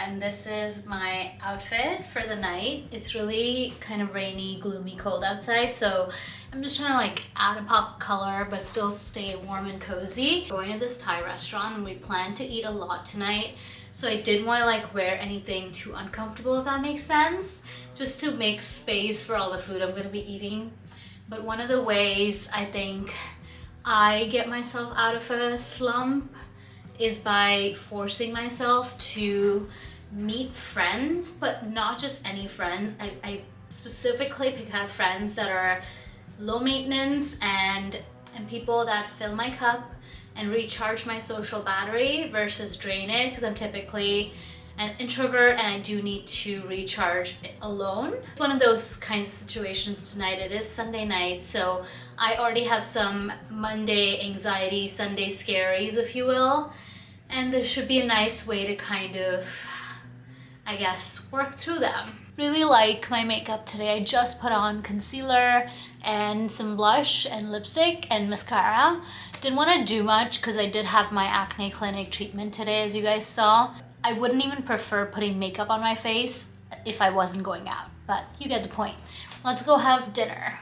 and this is my outfit for the night. It's really kind of rainy, gloomy, cold outside, so I'm just trying to like add a pop of color but still stay warm and cozy. Going to this Thai restaurant and we plan to eat a lot tonight, so I didn't want to like wear anything too uncomfortable, if that makes sense, just to make space for all the food I'm going to be eating. But one of the ways I think I get myself out of a slump is by forcing myself to meet friends, but not just any friends. I specifically pick out friends that are low maintenance and people that fill my cup and recharge my social battery versus drain it, because I'm typically an introvert and I do need to recharge alone. It's one of those kinds of situations tonight. It is Sunday night, so I already have some Monday anxiety, Sunday scaries, if you will. And this should be a nice way to kind of, I guess, work through them. Really like my makeup today. I just put on concealer and some blush and lipstick and mascara. Didn't want to do much because I did have my acne clinic treatment today, as you guys saw. I wouldn't even prefer putting makeup on my face if I wasn't going out, but you get the point. Let's go have dinner.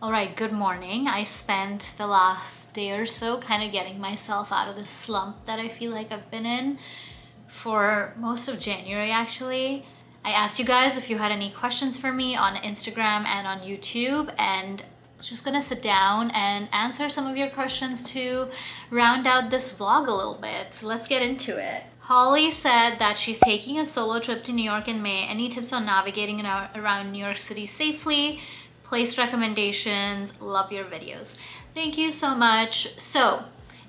Alright, good morning. I spent the last day or so kind of getting myself out of the slump that I feel like I've been in for most of January, actually. I asked you guys if you had any questions for me on Instagram and on YouTube, and just gonna sit down and answer some of your questions to round out this vlog a little bit. So let's get into it. Holly said that she's taking a solo trip to New York in May. Any tips on navigating around New York City safely? Place recommendations, love your videos. Thank you so much. So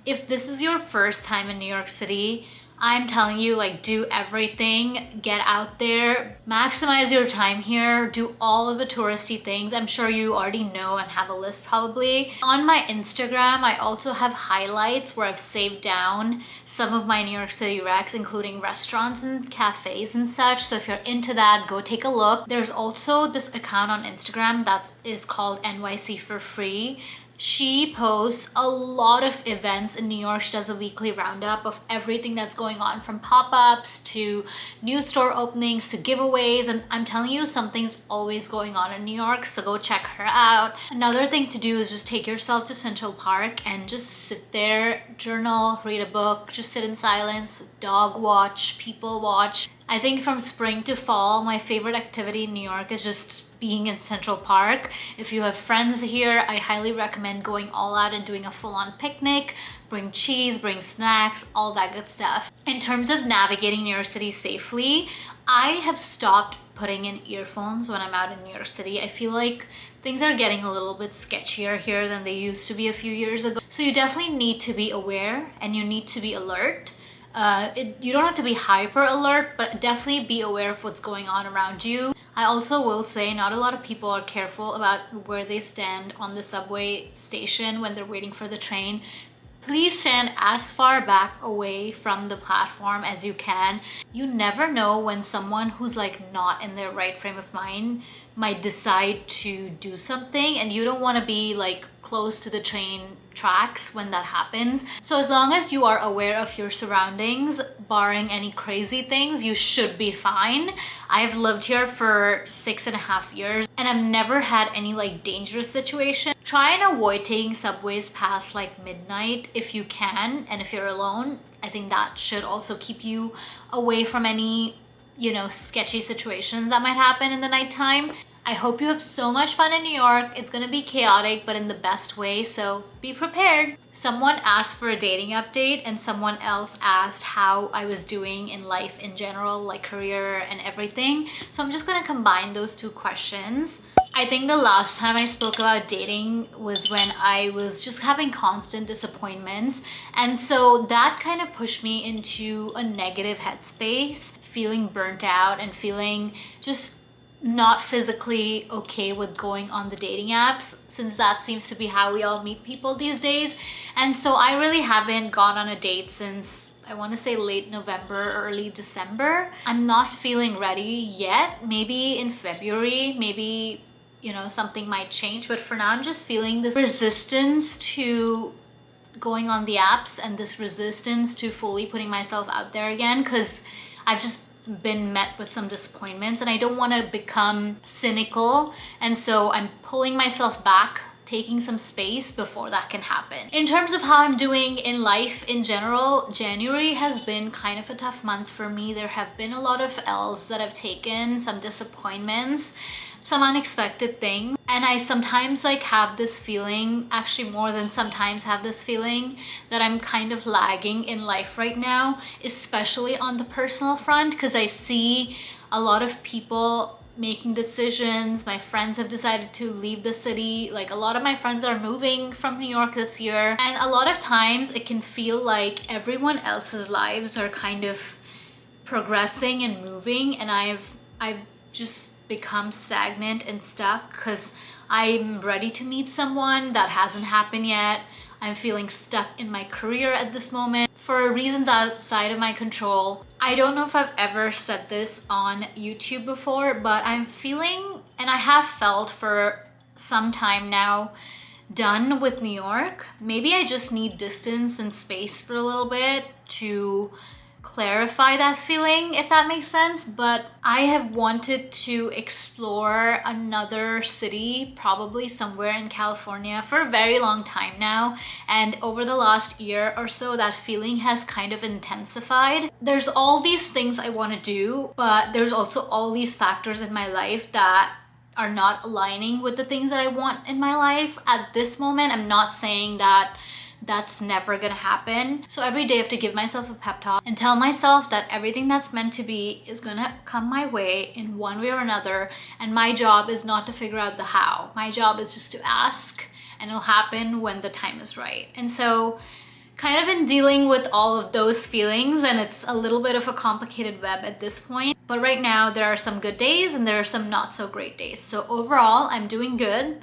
if this is your first time in New York City, I'm telling you, like, do everything, get out there, maximize your time here, do all of the touristy things. I'm sure you already know and have a list probably. On my Instagram, I also have highlights where I've saved down some of my New York City recs, including restaurants and cafes and such. So if you're into that, go take a look. There's also this account on Instagram that is called NYC for Free. She posts a lot of events in New York. She does a weekly roundup of everything that's going on, from pop-ups to new store openings to giveaways. And I'm telling you, something's always going on in New York, so go check her out. Another thing to do is just take yourself to Central Park and just sit there, journal, read a book, just sit in silence, dog watch, people watch. I think from spring to fall, my favorite activity in New York is just being in Central Park. If you have friends here, I highly recommend going all out and doing a full-on picnic. Bring cheese, bring snacks, all that good stuff. In terms of navigating New York City safely, I have stopped putting in earphones when I'm out in New York City. I feel like things are getting a little bit sketchier here than they used to be a few years ago. So you definitely need to be aware and you need to be alert. You don't have to be hyper alert, but definitely be aware of what's going on around you. I also will say not a lot of people are careful about where they stand on the subway station when they're waiting for the train. Please stand as far back away from the platform as you can. You never know when someone who's like not in their right frame of mind might decide to do something, and you don't want to be like close to the train tracks when that happens. So as long as you are aware of your surroundings, barring any crazy things, you should be fine. I've lived here for 6.5 years and I've never had any like dangerous situation. Try and avoid taking subways past like midnight if you can, and if you're alone, I think that should also keep you away from any, you know, sketchy situations that might happen in the nighttime. I hope you have so much fun in New York. It's gonna be chaotic, but in the best way, so be prepared. Someone asked for a dating update and someone else asked how I was doing in life in general, like career and everything. So I'm just gonna combine those two questions. I think the last time I spoke about dating was when I was just having constant disappointments. And so that kind of pushed me into a negative headspace, feeling burnt out and feeling just not physically okay with going on the dating apps, since that seems to be how we all meet people these days. And so I really haven't gone on a date since, I want to say, late November, early December. I'm not feeling ready yet. Maybe in February, maybe, you know, something might change, but for now I'm just feeling this resistance to going on the apps and this resistance to fully putting myself out there again, because I've just been met with some disappointments and I don't want to become cynical, and so I'm pulling myself back, taking some space before that can happen. In terms of how I'm doing in life in general, January has been kind of a tough month for me. There have been a lot of L's that I've taken, some disappointments, some unexpected things, and I sometimes like have this feeling, actually more than sometimes have this feeling, that I'm kind of lagging in life right now, especially on the personal front, because I see a lot of people making decisions. My friends have decided to leave the city. Like, a lot of my friends are moving from New York this year, and a lot of times it can feel like everyone else's lives are kind of progressing and moving, and I've just become stagnant and stuck because I'm ready to meet someone. That hasn't happened yet. I'm feeling stuck in my career at this moment for reasons outside of my control. I don't know if I've ever said this on YouTube before, but I'm feeling, and I have felt for some time now, done with New York. Maybe I just need distance and space for a little bit to clarify that feeling, if that makes sense. But I have wanted to explore another city, probably somewhere in California, for a very long time now, and over the last year or so that feeling has kind of intensified. There's all these things I want to do, but there's also all these factors in my life that are not aligning with the things that I want in my life at this moment. I'm not saying that that's never gonna happen. So every day I have to give myself a pep talk and tell myself that everything that's meant to be is gonna come my way in one way or another, and my job is not to figure out the how. My job is just to ask, and it'll happen when the time is right. And so kind of been dealing with all of those feelings, and it's a little bit of a complicated web at this point. But right now there are some good days and there are some not so great days. So overall, I'm doing good.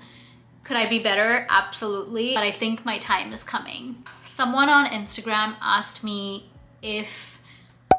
Could I be better? Absolutely. But I think my time is coming. Someone on Instagram asked me if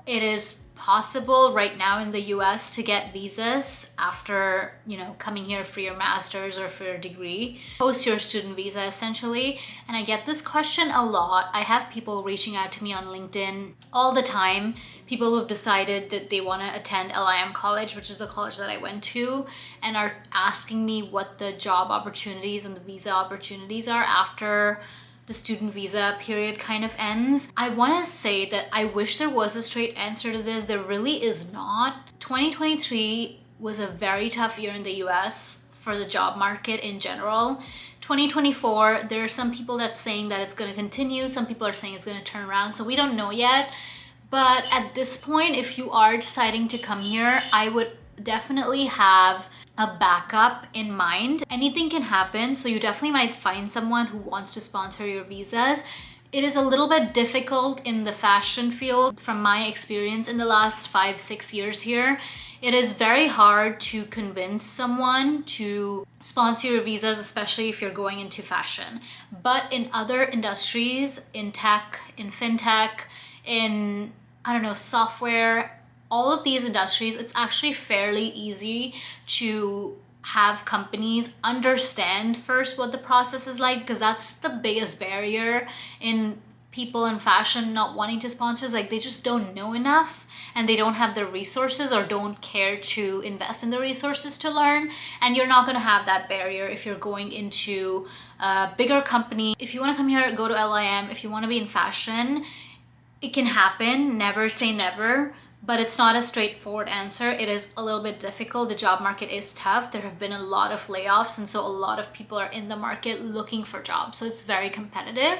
it is possible right now in the US to get visas after, you know, coming here for your master's or for your degree, post your student visa essentially. And I get this question a lot. I have people reaching out to me on LinkedIn all the time, people who've decided that they want to attend LIM college, which is the college that I went to, and are asking me what the job opportunities and the visa opportunities are after the student visa period kind of ends. I want to say that I wish there was a straight answer to this. There really is not. 2023 was a very tough year in the US for the job market in general. 2024, there are some people that's saying that it's going to continue. Some people are saying it's going to turn around. So we don't know yet. But at this point, if you are deciding to come here, I would definitely have a backup in mind. Anything can happen, so you definitely might find someone who wants to sponsor your visas. It is a little bit difficult in the fashion field from my experience in the last 5-6 years here. It is very hard to convince someone to sponsor your visas, especially if you're going into fashion. But in other industries, in tech, in fintech, in, I don't know, software, all of these industries, it's actually fairly easy to have companies understand first what the process is like, because that's the biggest barrier in people in fashion not wanting to sponsor. Like, they just don't know enough, and they don't have the resources or don't care to invest in the resources to learn. And you're not going to have that barrier if you're going into a bigger company. If you want to come here, go to LIM. If you want to be in fashion, it can happen. Never say never. but it's not a straightforward answer. It is a little bit difficult. The job market is tough. There have been a lot of layoffs, and so a lot of people are in the market looking for jobs. So it's very competitive.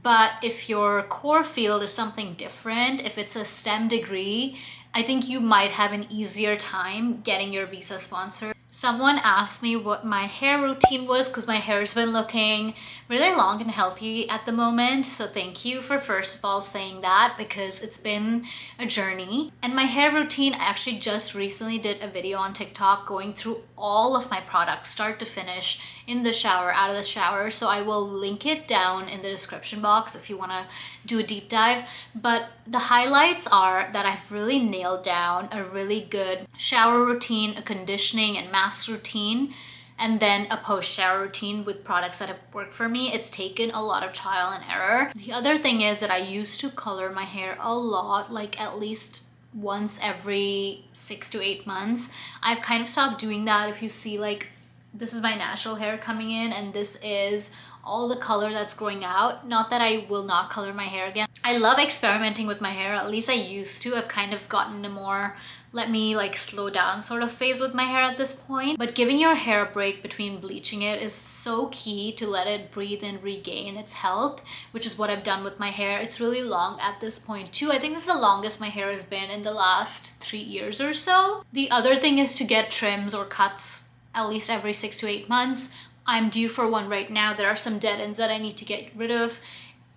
But if your core field is something different, if it's a STEM degree, I think you might have an easier time getting your visa sponsored. Someone asked me what my hair routine was because my hair has been looking really long and healthy at the moment. So thank you for first of all saying that, because it's been a journey. And my hair routine, I actually just recently did a video on TikTok going through all of my products, start to finish, in the shower, out of the shower. So I will link it down in the description box if you want to do a deep dive. But the highlights are that I've really nailed down a really good shower routine, a conditioning and mask routine, and then a post-shower routine with products that have worked for me. It's taken a lot of trial and error. The other thing is that I used to color my hair a lot, like at least once every 6 to 8 months. I've kind of stopped doing that. If you see, like, this is my natural hair coming in, and this is all the color that's growing out. Not that I will not color my hair again. I love experimenting with my hair, at least I used to. I've kind of gotten a more let me like slow down sort of phase with my hair at this point. But giving your hair a break between bleaching it is so key to let it breathe and regain its health, which is what I've done with my hair. It's really long at this point too. I think this is the longest my hair has been in the last 3 years or so. The other thing is to get trims or cuts at least every 6 to 8 months. I'm due for one right now. There are some dead ends that I need to get rid of.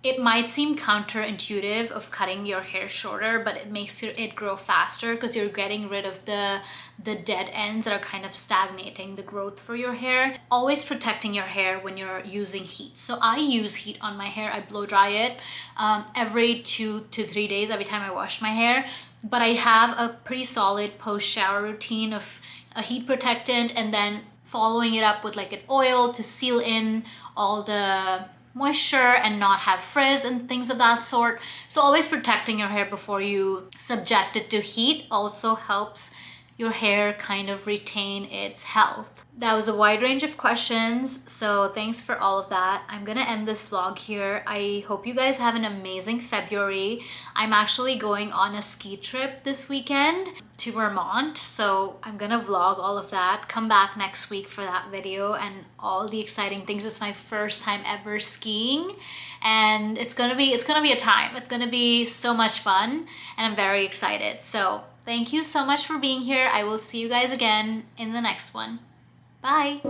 It might seem counterintuitive of cutting your hair shorter, but it makes it grow faster because you're getting rid of the dead ends that are kind of stagnating the growth for your hair. Always protecting your hair when you're using heat. So I use heat on my hair. I blow dry it every 2 to 3 days every time I wash my hair. But I have a pretty solid post-shower routine of a heat protectant and then following it up with like an oil to seal in all the moisture and not have frizz and things of that sort. So always protecting your hair before you subject it to heat also helps your hair kind of retain its health. That was a wide range of questions, so thanks for all of that. I'm gonna end this vlog here. I hope you guys have an amazing February. I'm actually going on a ski trip this weekend to Vermont, so I'm gonna vlog all of that. Come back next week for that video and all the exciting things. It's my first time ever skiing, and it's gonna be a time. It's gonna be so much fun, and I'm very excited. So thank you so much for being here. I will see you guys again in the next one. Bye.